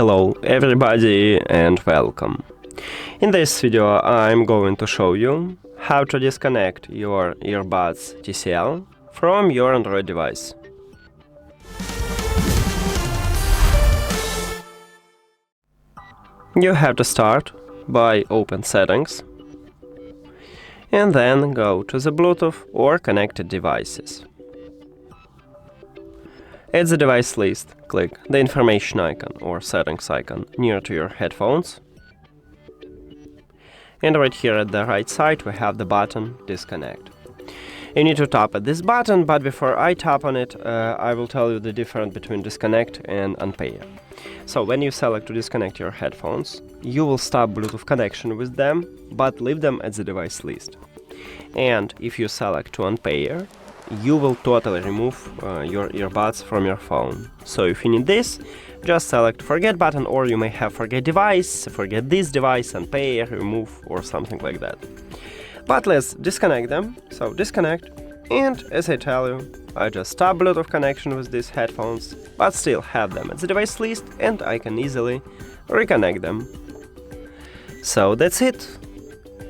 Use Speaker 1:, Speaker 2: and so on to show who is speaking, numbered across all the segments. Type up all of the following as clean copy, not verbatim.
Speaker 1: Hello everybody and welcome. In this video I'm going to show you how to disconnect your earbuds TCL from your Android device. You have to start by open Settings and then go to the Bluetooth or connected devices. At the device list, click the information icon or settings icon near to your headphones. And right here at the right side we have the button Disconnect. You need to tap at this button, but before I tap on it, I will tell you the difference between Disconnect and Unpair. So when you select to disconnect your headphones, you will stop Bluetooth connection with them, but leave them at the device list. And if you select to Unpair, you will totally remove your earbuds from your phone. So if you need this, just select forget button, or you may have forget device, forget this device, unpair, remove, or something like that. But let's disconnect them. So disconnect, and as I tell you, I just stop Bluetooth connection with these headphones, but still have them at the device list, and I can easily reconnect them. So that's it.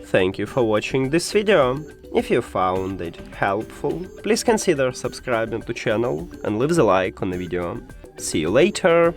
Speaker 1: Thank you for watching this video. If you found it helpful, please consider subscribing to the channel and leave the like on the video. See you later!